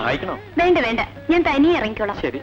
സഹായിക്കണോ? വേണ്ട വേണ്ട, ഞാൻ തനിയെ ഇറങ്ങിക്കോളാം. ശരി.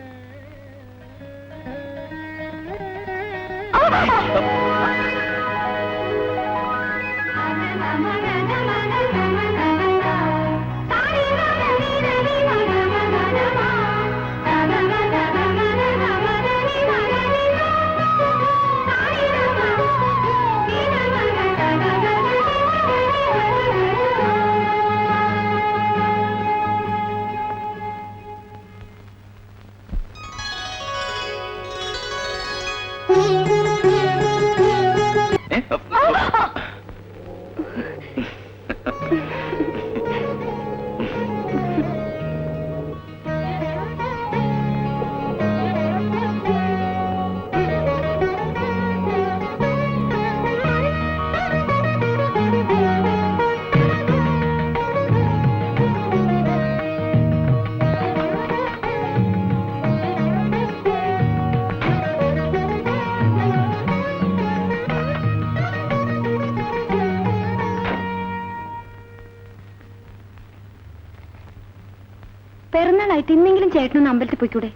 പെരുന്നാളായിട്ട് ഇന്നെങ്കിലും ചേട്ടനൊന്ന് അമ്പലത്തിൽ പോയിക്കൂടെ?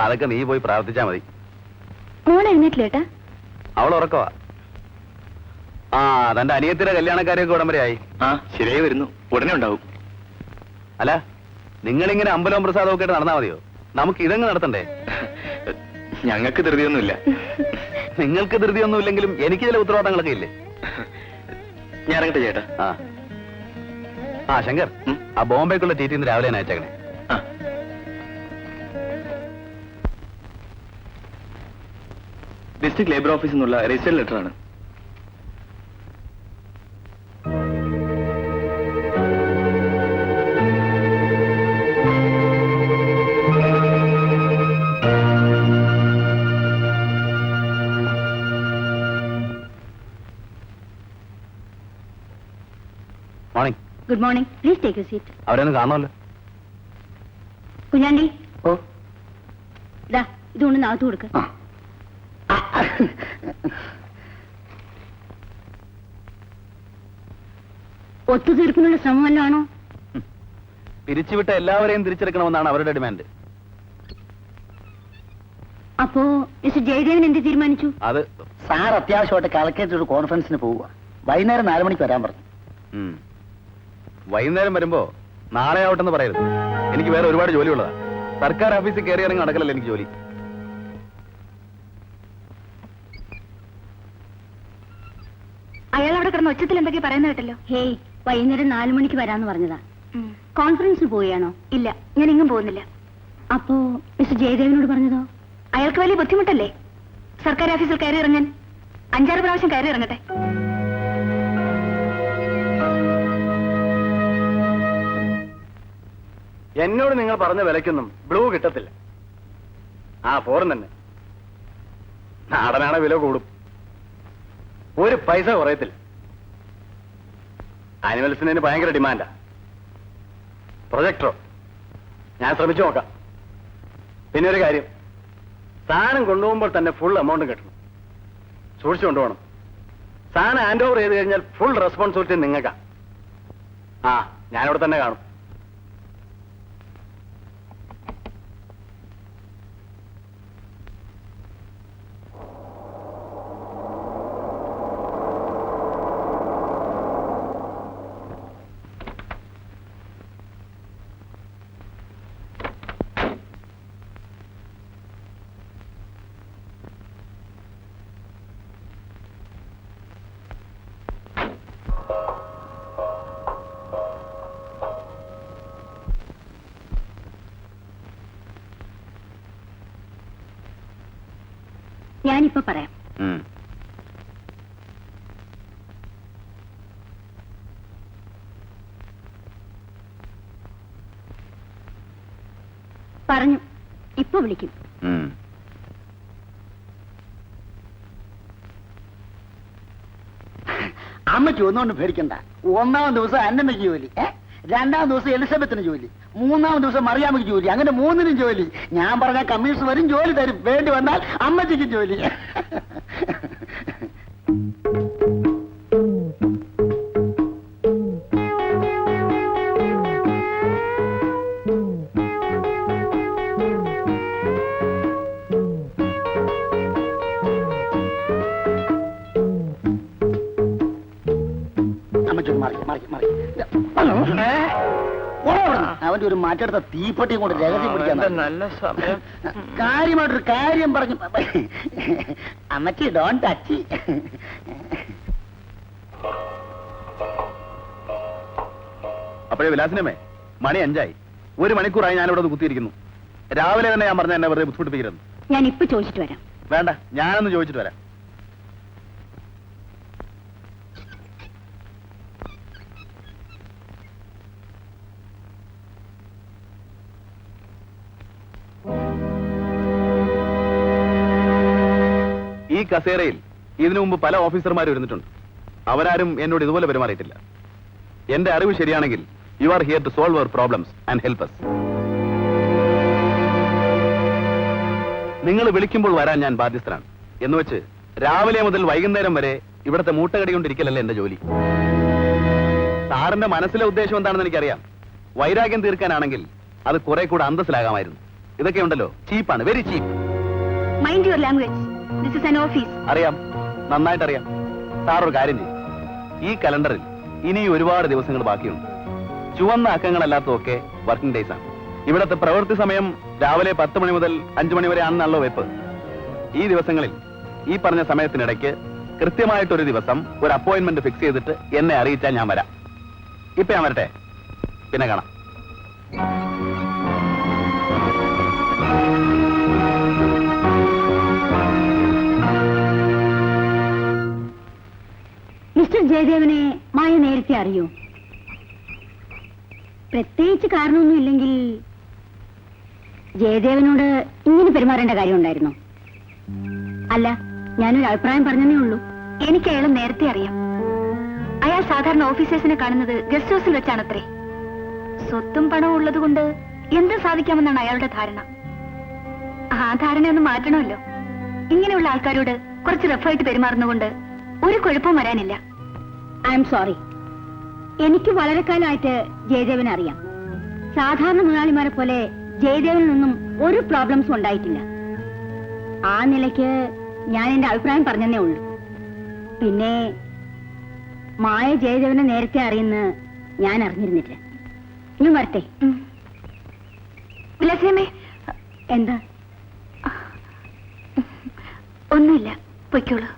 അതൊക്കെ നീ പോയി പ്രാർത്ഥിച്ചാ മതി. മോൾ എഴുന്നേറ്റില്ലേട്ടാ? അവൾ ഉറക്കവാ. ആ, തന്റെ അനിയത്തിന്റെ കല്യാണക്കാരെയൊക്കെ ഉടമ്പരയായി. ആ, ശരിയായി വരുന്നു. ഉടനെ ഉണ്ടാവും. അല്ല, നിങ്ങളിങ്ങനെ അമ്പലവും പ്രസാദവും ഒക്കെ നടന്നാ മതിയോ? നമുക്ക് ഇതങ്ങ് നടത്തണ്ടേ? ഞങ്ങൾക്ക് ധൃതിയൊന്നുമില്ല. നിങ്ങൾക്ക് ധൃതിയൊന്നും ഇല്ലെങ്കിലും എനിക്ക് ചില ഉത്തരവാദിത്തങ്ങളൊക്കെ ഇല്ലേ? ഞാൻ ഇറങ്ങട്ടെ ചേട്ടാ. ആ ശങ്കർ, ആ ബോംബെക്കുള്ള ടി ഇന്ന് രാവിലെ അയച്ചേക്കണേ. ഡിസ്ട്രിക്ട് ലേബർ ഓഫീസിൽ നിന്നുള്ള രജിസ്റ്റർ ലെറ്റർ ആണ്. Morning. Good morning. Please take you seat. അവരൊന്ന് കാണുമല്ലോ. കുഞ്ഞാണ്ടി, ഓ, ഇതാ ഇതുകൊണ്ട് നാത്തു കൊടുക്ക. ഒത്തുതീർപ്പിനുള്ള ശ്രമം വല്ലതാണോ? പിരിച്ചുവിട്ട എല്ലാവരെയും തിരിച്ചെടുക്കണമെന്നാണ് അവരുടെ ഡിമാൻഡ്. അപ്പോ മിസ്റ്റർ ജയദേവൻ എന്ത് തീരുമാനിച്ചു? അത് സാർ അത്യാവശ്യമായിട്ട് കളക്ടറേറ്റ് ഒരു കോൺഫറൻസിന് പോവുക. വൈകുന്നേരം 4 മണിക്ക് വരാൻ പറഞ്ഞു. വൈകുന്നേരം വരുമ്പോ നാളെ ആവട്ടെന്ന് പറയരുത്. എനിക്ക് വേറെ ഒരുപാട് ജോലിയുള്ളതാ. സർക്കാർ ഓഫീസിൽ കയറി ഇറങ്ങി നടക്കലല്ല എനിക്ക് ജോലി. അയാൾ അവിടെ കിടന്ന് ഒച്ചത്തിൽ എന്തൊക്കെ പറയുന്ന കേട്ടല്ലോ. ഹേയ്, വൈകുന്നേരം 4 മണിക്ക് വരാന്ന് പറഞ്ഞതാ. കോൺഫറൻസിന് പോവുകയാണോ? ഇല്ല, ഞാൻ ഇങ്ങും പോകുന്നില്ല. അപ്പോ മിസ്റ്റർ ജയദേവനോട് പറഞ്ഞതോ? അയാൾക്ക് വലിയ ബുദ്ധിമുട്ടല്ലേ സർക്കാർ ഓഫീസിൽ കയറി ഇറങ്ങാൻ? 5-6 പ്രാവശ്യം കയറി ഇറങ്ങട്ടെ. എന്നോട് നിങ്ങൾ പറഞ്ഞ വിലയ്ക്കൊന്നും ബ്ലൂ കിട്ടത്തില്ല. ആ, ഫോറിൻ തന്നെ. നാടനാണ് വില കൂടും. ഒരു പൈസ കുറയത്തില്ല. ആനിമൽസിന് ഭയങ്കര ഡിമാൻഡാ. പ്രൊജക്ടറോ? ഞാൻ ശ്രമിച്ചു നോക്കാം. പിന്നെ ഒരു കാര്യം, സാധനം കൊണ്ടുപോകുമ്പോൾ തന്നെ ഫുൾ എമൗണ്ടും കിട്ടണം. സൂക്ഷിച്ചു കൊണ്ടുപോകണം. സാധനം ഹാൻഡ് ഓവർ ചെയ്ത് കഴിഞ്ഞാൽ ഫുൾ റെസ്പോൺസിബിലിറ്റി നിങ്ങൾക്കാ. ആ, ഞാനിവിടെ തന്നെ കാണും. ഞാനിപ്പോ പറയാം. പറഞ്ഞു, ഇപ്പൊ വിളിക്കും. അമ്മയ്ക്ക് ഒന്നുകൊണ്ട് പേടിക്കണ്ട. 1-ാം ദിവസം അന്നമ്മയ്ക്ക് ജോലി, 2-ാം ദിവസം എലിസബത്തിന് ജോലി, 3-ാം ദിവസം മറിയാമ്മയ്ക്ക് ജോലി. അങ്ങനെ 3-നും ജോലി. ഞാൻ പറഞ്ഞ കമ്മീഷൻ വരും, ജോലി തരും. വേണ്ടി വന്നാൽ അമ്മച്ചിക്ക് ജോലി. അവന്റെ ഒരു മാറ്റെടുത്ത തീപ്പെട്ടിയും കൊണ്ട് രഹസ്യം പിടിക്കാൻ നല്ല സമയം. കാര്യമായിട്ടൊരു കാര്യം പറഞ്ഞു. അമ്മച്ചി ഡോൺ ടച്ച്. അപ്പോഴേ വിലാസിനമ്മേ, മണി 5 1 മണിക്കൂറായി ഞാൻ ഇവിടെ കുത്തിയിരിക്കുന്നു. രാവിലെ തന്നെ ഞാൻ പറഞ്ഞ എന്നെ വെറുതെ ബുദ്ധിമുട്ടിപ്പിക്കരുത്. ഞാൻ ഇപ്പൊ ചോദിച്ചിട്ട് വരാം. വേണ്ട, ഞാനൊന്ന് ചോദിച്ചിട്ട് വരാം. ഈ കസേരയിൽ ഇതിനു മുമ്പ് പല ഓഫീസർമാരും ഇരുന്നിട്ടുണ്ട്. അവരാരും എന്നോട് ഇതുപോലെ പെരുമാറിയിട്ടില്ല. എന്റെ അറിവ് ശരിയാണെങ്കിൽ you are here to solve our problems and help us. നിങ്ങൾ വിളിക്കുമ്പോൾ വരാൻ ഞാൻ ബാധ്യസ്ഥനാണ്. എന്ന് വെച്ച് രാവിലെ മുതൽ വൈകുന്നേരം വരെ ഇവിടുത്തെ മൂട്ടകടി കൊണ്ടിരിക്കലല്ലേ എന്റെ ജോലി. സാറിന്റെ മനസ്സിലെ ഉദ്ദേശം എന്താണെന്ന് എനിക്കറിയാം. വൈരാഗ്യം തീർക്കാനാണെങ്കിൽ അത് കുറെ കൂടെ അന്തസ്സിലാകാമായിരുന്നു. ഇതൊക്കെ ഉണ്ടല്ലോ, ചീപ്പാണ്, very cheap. Mind your language. This is an office. അറിയാം, നന്നായിട്ട് അറിയാം. സാർ ഒരു കാര്യം ചെയ്യും, ഈ കലണ്ടറിൽ ഇനി ഒരുപാട് ദിവസങ്ങൾ ബാക്കിയുണ്ട്. ചുവന്ന അക്കങ്ങളല്ലാത്തതൊക്കെ വർക്കിംഗ് ഡേയ്സ് ആണ്. ഇവിടത്തെ പ്രവൃത്തി സമയം രാവിലെ 10 മണി മുതൽ 5 മണി വരെ ആണെന്നുള്ള വെപ്പ്. ഈ ദിവസങ്ങളിൽ ഈ പറഞ്ഞ സമയത്തിനിടയ്ക്ക് കൃത്യമായിട്ടൊരു ദിവസം ഒരു അപ്പോയിന്റ്മെന്റ് ഫിക്സ് ചെയ്തിട്ട് എന്നെ അറിയിച്ചാൽ ഞാൻ വരാം. ഇപ്പൊ ഞാൻ വരട്ടെ, പിന്നെ കാണാം. മിസ്റ്റർ ജയദേവനെ മായ നേരത്തെ അറിയൂ? പ്രത്യേകിച്ച് കാരണമൊന്നും ഇല്ലെങ്കിൽ ജയദേവനോട് ഇങ്ങനെ പെരുമാറേണ്ട കാര്യം ഉണ്ടായിരുന്നോ? അല്ല, ഞാനൊരു അഭിപ്രായം പറഞ്ഞതേ ഉള്ളൂ. എനിക്ക് അയാളെ നേരത്തെ അറിയാം. അയാൾ സാധാരണ ഓഫീസേഴ്സിനെ കാണുന്നത് ഗസ്റ്റ് ഹൗസിൽ വെച്ചാണത്രേ. സ്വത്തും പണവും ഉള്ളത് കൊണ്ട് എന്തും സാധിക്കാമെന്നാണ് അയാളുടെ ധാരണ. ആ ധാരണയൊന്ന് മാറ്റണമല്ലോ. ഇങ്ങനെയുള്ള ആൾക്കാരോട് കുറച്ച് റഫായിട്ട് പെരുമാറുന്നതുകൊണ്ട് ഒരു കുഴപ്പവും വരാനില്ല. I am sorry. എനിക്ക് വളരെ കാലമായിട്ട് ജയദേവനെ അറിയാം. സാധാരണ മുതലാളിമാരെ പോലെ ജയദേവനിൽ നിന്നും ഒരു പ്രോബ്ലംസും ഉണ്ടായിട്ടില്ല. ആ നിലയ്ക്ക് ഞാൻ എന്റെ അഭിപ്രായം പറഞ്ഞതേ ഉള്ളൂ. പിന്നെ മായ ജയദേവനെ നേരത്തെ അറിയുന്ന ഞാൻ അറിഞ്ഞിരുന്നില്ല. ഇനി വരട്ടെ. വിലാസിയമ്മേ, എന്താ? ഒന്നുമില്ല, പൊയ്ക്കോളൂ.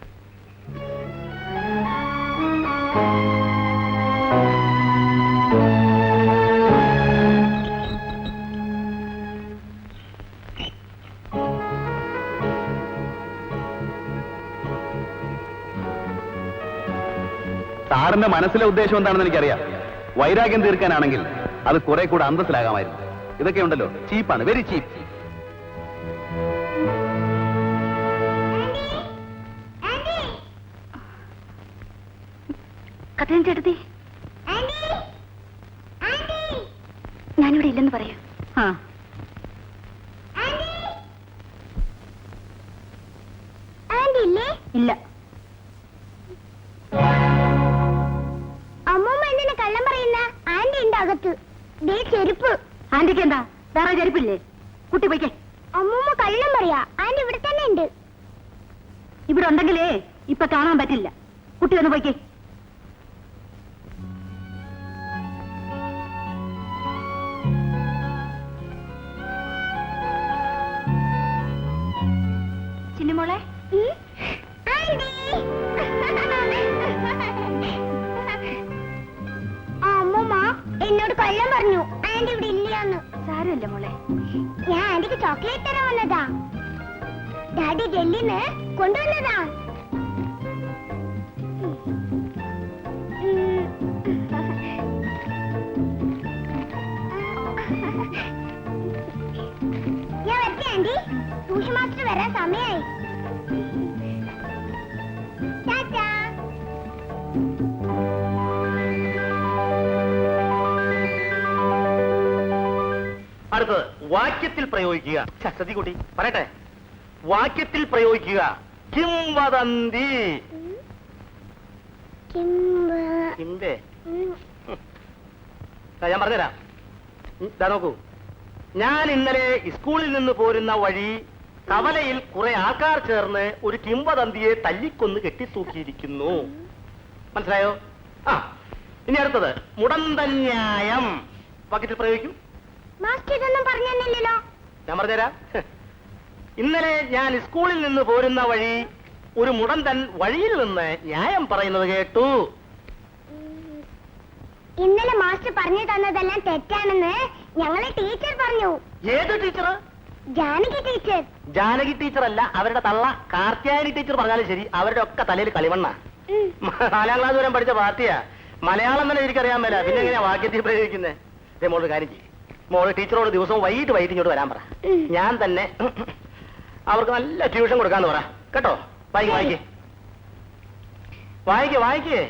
സാറിന്റെ മനസ്സിലെ ഉദ്ദേശം എന്താണെന്ന് എനിക്കറിയാം. വൈരാഗ്യം തീർക്കാനാണെങ്കിൽ അത് കുറെ കൂടെ അന്തസ്സിലാകാമായിരുന്നു. ഇതൊക്കെ ഉണ്ടല്ലോ, ചീപ്പാണ്, വെരി ചീപ്പ്. കഥയും ചേട്ടത്തി, ഞാനിവിടെ ഇല്ലെന്ന് പറയാം. ഇല്ല. അമ്മൂമ്മ എന്തിനാ കള്ളം പറയുന്ന? ആന്റി ഉണ്ട് അകത്ത്. ദേ ചെരുപ്പ്. ആന്റിക്ക് എന്താ, വേറെ ചെരുപ്പില്ലേ? കുട്ടി പോയിക്കേ. അമ്മൂമ്മ കള്ളം പറയാ. ആന്റി ഇവിടെ തന്നെ ഉണ്ട്. ഇവിടെ ഉണ്ടെങ്കിലേ ഇപ്പൊ കാണാൻ പറ്റില്ല. കുട്ടി ഒന്ന് പോയിക്കേ. ചിന്നുമോളെ, ആന്റി. അമ്മൂമ്മ എന്നോട് കള്ളം പറഞ്ഞു. ആന്റി ഇവിടെ ഇല്ലാന്ന്. സാരമില്ല മോളെ. ഞാൻ ആന്റിക്ക് ചോക്ലേറ്റ് തരാൻ വന്നതാ. ഡാഡി ഡൽഹിന്ന് കൊണ്ടുവന്നതാ. ഞാൻ വരട്ടെ ആന്റി. ട്യൂഷൻ മാസ്റ്റർ വരാൻ സമയായി. ടാറ്റാ. അടുത്തത് വാക്യത്തിൽ പ്രയോഗിക്കുക. സതികുട്ടി പറയട്ടെ. വാക്യത്തിൽ പ്രയോഗിക്കുക. കിംവദന്തി. കിംബേ. ഞാൻ പറഞ്ഞുതരാം. ഇതാ നോക്കൂ. ഞാൻ ഇന്നലെ സ്കൂളിൽ നിന്ന് പോരുന്ന വഴി കവലയിൽ കുറെ ആൾക്കാർ ചേർന്ന് ഒരു കിംവദന്തിയെ തല്ലിക്കൊന്ന് കെട്ടിത്തൂക്കിയിരിക്കുന്നു. മനസ്സിലായോ? ആ, ഇനി അടുത്തത് മുടന്തന്യായം. വാക്യത്തിൽ പ്രയോഗിക്കും. മാസ്റ്റർ ഇതൊന്നും പറഞ്ഞു തന്നില്ലല്ലോ. ഞാൻ പറഞ്ഞുതരാം. ഇന്നലെ ഞാൻ സ്കൂളിൽ നിന്ന് പോരുന്ന വഴി ഒരു മുടന്തൻ വഴിയിൽ നിന്ന് ന്യായം പറയുന്നത് കേട്ടു. ഇന്നലെ മാസ്റ്റർ പറഞ്ഞു തന്നതെല്ലാം തെറ്റാണെന്ന് ഞങ്ങളെ ടീച്ചർ പറഞ്ഞു. ഏത് teacher? Janaki teacher. Janaki teacher അല്ല, അവരുടെ തള്ള കാർത്യായനി ടീച്ചർ പറഞ്ഞാലും ശരി, അവരുടെ ഒക്കെ തലയിൽ കളിമണ്ണ. 4ാം ക്ലാസ് വരെ പഠിച്ച പാർട്ടിയാ. മലയാളം തന്നെ എനിക്കറിയാൻ മേല, പിന്നെ എങ്ങനെയാ വാക്യത്തിൽ പ്രയോഗിക്കുന്നത്? മോള് കാര്യം ചെയ്യും, മോള് ടീച്ചറോട് ദിവസവും വൈകിട്ട് ഇങ്ങോട്ട് വരാൻ പറ. ഞാൻ തന്നെ അവർക്ക് നല്ല ട്യൂഷൻ കൊടുക്കാന്ന് പറ കേട്ടോ. വായിക്കേ വായിക്കേ വായിക്കേ.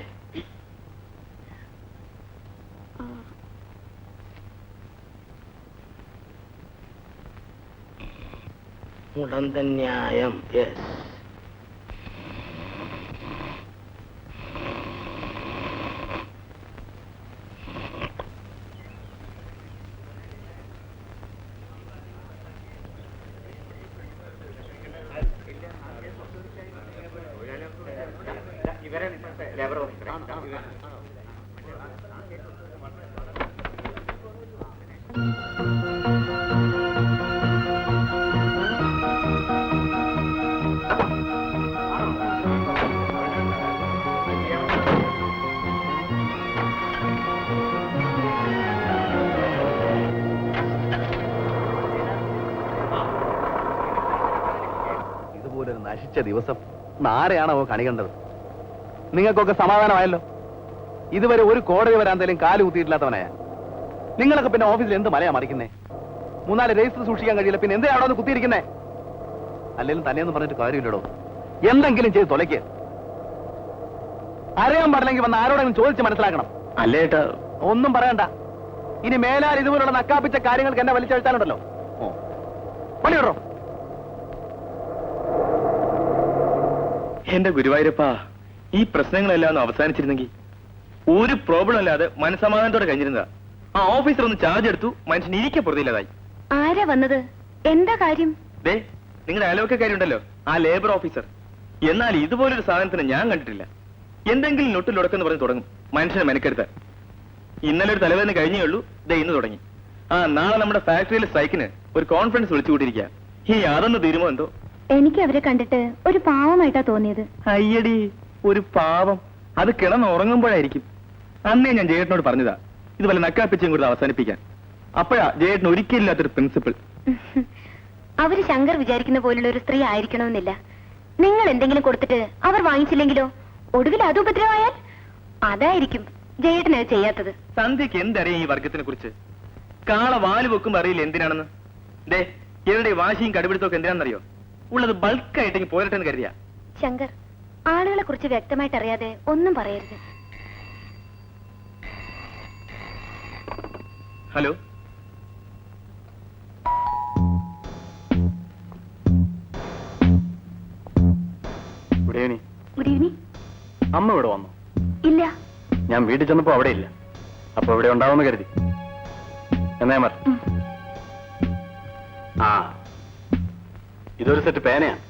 മുടന്തന്യായം. യെസ്. ഇതുപോലൊരു നശിച്ച ദിവസം നാരെയാണോ കണി കണ്ടത്? നിങ്ങൾക്കൊക്കെ സമാധാനമായല്ലോ. ഇതുവരെ ഒരു കോടതി വരാന്തേലും കാല് കുത്തിയിട്ടില്ലാത്തവനായ നിങ്ങളൊക്കെ പിന്നെ ഓഫീസിൽ എന്ത് മലയാ മറിക്കുന്നേ? 3-4 രജിസ്റ്റർ സൂക്ഷിക്കാൻ കഴിയില്ല, പിന്നെ എന്തിനാണോ ഒന്ന് കുത്തിയിരിക്കുന്നേ? അല്ലെങ്കിലും തന്നെയൊന്നും പറഞ്ഞിട്ട് കാര്യമില്ലടോ. എന്തെങ്കിലും ചെയ്ത് തുലയ്ക്ക്. അറിയാൻ പാടില്ലെങ്കിൽ വന്ന് ആരോടെങ്കിലും ചോദിച്ച് മനസ്സിലാക്കണം. അല്ലേ ഏട്ടാ? ഒന്നും പറയണ്ട. ഇനി മേലാൽ ഇതുപോലുള്ള നക്കാപ്പിച്ച കാര്യങ്ങൾക്ക് എന്നെ വലിച്ചെഴുത്താനുണ്ടല്ലോ. പണി വിടറോ. എന്റെ ഗുരുവായൂരപ്പാ, ഈ പ്രശ്നങ്ങളെല്ലാം ഒന്ന് അവസാനിച്ചിരുന്നെങ്കിൽ ഒരു പ്രോബ്ലം അല്ലാതെ മനസ്സമാധാനത്തോടെ കഴിഞ്ഞിരുന്നതാ. ആ ഓഫീസർ ഒന്ന് ചാർജ് എടുത്തു, മനുഷ്യൻ ഇരിക്കെ പുറത്തില്ലാതായി. ആരാ വന്നത്? എന്താ കാര്യം? ദേ, നിങ്ങളുടെ അയൽവക്കക്കാരുണ്ടല്ലോ, ആ ലേബർ ഓഫീസർ. എന്നാൽ ഇതുപോലൊരു സാധനത്തിന് ഞാൻ കണ്ടിട്ടില്ല. എന്തെങ്കിലും നൊട്ടിലൊടക്കെന്ന് പറഞ്ഞ് തുടങ്ങും മനുഷ്യനെ മെനക്കെടുത്ത്. ഇന്നലെ ഒരു തലവേദന കഴിഞ്ഞേ ഉള്ളൂ, ദേ ഇന്ന് തുടങ്ങി. നാളെ നമ്മുടെ ഫാക്ടറിയിലെ സ്ട്രൈക്കിന് ഒരു കോൺഫറൻസ് വിളിച്ചു കൂട്ടിയിരിക്കുക. ഈ അതൊന്ന് തീരുമോ എന്തോ. എനിക്ക് അവരെ കണ്ടിട്ട് ഒരു പാവമായിട്ടാ തോന്നിയത്. അയ്യടി, ഒരു പാവം. അത് കിടന്നുറങ്ങുമ്പോഴായിരിക്കും. അന്നേ ഞാൻ ജയേട്ടനോട് പറഞ്ഞതാ ഇതുപോലെ നക്കാപ്പിച്ചും കൂടെ അവസാനിപ്പിക്കാൻ. അപ്പോഴാ ജയേട്ടന് ഒരിക്കലില്ലാത്തൊരു പ്രിൻസിപ്പിൾ. അവര് ശങ്കർ വിചാരിക്കുന്ന പോലുള്ള ഒരു സ്ത്രീ ആയിരിക്കണമെന്നില്ല. നിങ്ങൾ എന്തെങ്കിലും കൊടുത്തിട്ട് അവർ വാങ്ങിച്ചില്ലെങ്കിലോ? ഒടുവിൽ അത് ഉപദ്രവമായാൽ? അതായിരിക്കും ജയേട്ടന് ചെയ്യാത്തത്. സന്ധ്യക്ക് എന്തറിയാം ഈ വർഗത്തിനെ കുറിച്ച്? കാള വാല് വെക്കുമ്പോ അറിയില്ല എന്തിനാണെന്ന്. ദേ, ഇവരുടെ വാശിയും കടുപിടുത്തമൊക്കെ എന്തിനാണെന്നറിയോ? ഉള്ളത് ബൾക്കായിട്ടെങ്കിൽ പോരട്ടെന്ന് കരുതിയാ. ശങ്കർ, ആളുകളെ കുറിച്ച് വ്യക്തമായിട്ട് അറിയാതെ ഒന്നും പറയരുത്. Hello, good evening. Good evening. അമ്മ ഇവിടെ വന്നു? ഇല്ല. ഞാൻ വീട്ടിൽ ചെന്നപ്പോ അവിടെ ഇല്ല. അപ്പൊ ഇവിടെ ഉണ്ടാവുമെന്ന് കരുതി. എന്നേ മർ. ആ, ഇതൊരു സെറ്റ് പേനയാണ്.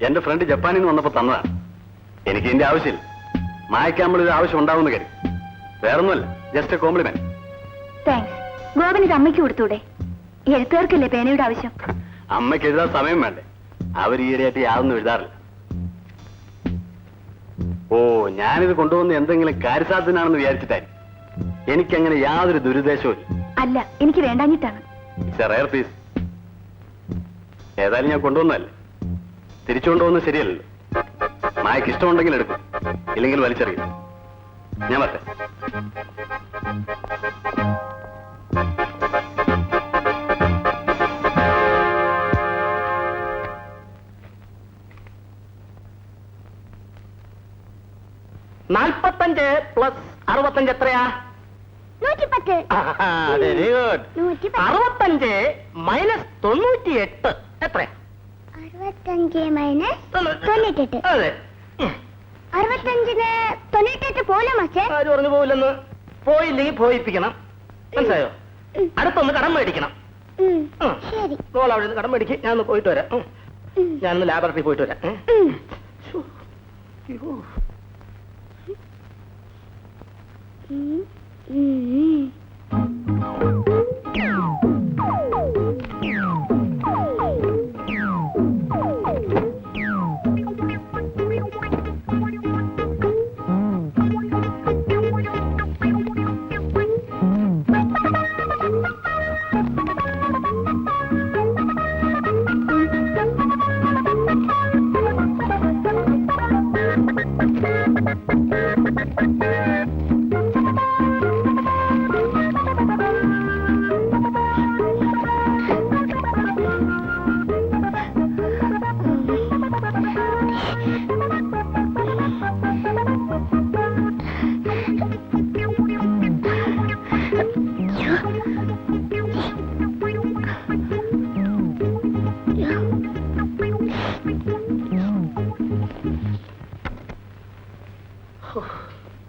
എന്റെ ഫ്രണ്ട് ജപ്പാനിൽ നിന്ന് വന്നപ്പോ തന്നതാണ്. എനിക്ക് ഇതിന്റെ ആവശ്യമില്ല. മായ്ക്കാമ്പോൾ ഇത് ആവശ്യം ഉണ്ടാവുമെന്ന് കരുതി. വേറൊന്നുമല്ല, ജസ്റ്റ് എ കോംപ്ലിമെന്റ്. താങ്ക്സ്. ഗോപനിത് അമ്മയ്ക്ക് കൊടുത്തൂടെ? എഴുത്തുകാർക്കല്ലേ പേനയുടെ ആവശ്യം? അമ്മയ്ക്ക് എഴുതാൻ സമയം വേണ്ടേ? അവർ ഈയിടെയായിട്ട് യാതൊന്നും എഴുതാറില്ല. ഓ, ഞാനിത് കൊണ്ടുവന്ന് എന്തെങ്കിലും കാര്യസാധ്യനാണെന്ന് വിചാരിച്ചിട്ടായിരിക്കും. എനിക്കങ്ങനെ യാതൊരു ദുരുദ്ദേശവും അല്ല, എനിക്ക് വേണ്ടാഞ്ഞിട്ടാണ്. It's a rare piece. ഏതായാലും ഞാൻ കൊണ്ടുവന്നല്ലേ, തിരിച്ചു കൊണ്ടുവന്നത് ശരിയല്ലല്ലോ. മായക്ക് ഇഷ്ടമുണ്ടെങ്കിൽ എടുക്കും, ഇല്ലെങ്കിൽ വലിച്ചെറിയും. ഞാൻ പറ്റേ. +45 + 65 എത്രയാ? 110. Very good. 65 - 98 എത്രയാ? 65 - 98. അതെ. 65-ന് 98 പോലെ മാസ്റ്റർ. ആര് പറഞ്ഞു പോയില്ലെന്ന്? പോയില്ലെങ്കിൽ പോയിപ്പിക്കണം, മനസ്സിലായോ? അടുത്തൊന്ന് കടം മേടിക്കണം. ശരി. മോൾ അവിടെ നിന്ന് കടം മേടിക്ക്, ഞാനൊന്ന് പോയിട്ട് വരാം. ഞാനൊന്ന് ലാബറട്ടറി പോയിട്ട് വരാം. ശ്ശോ. 98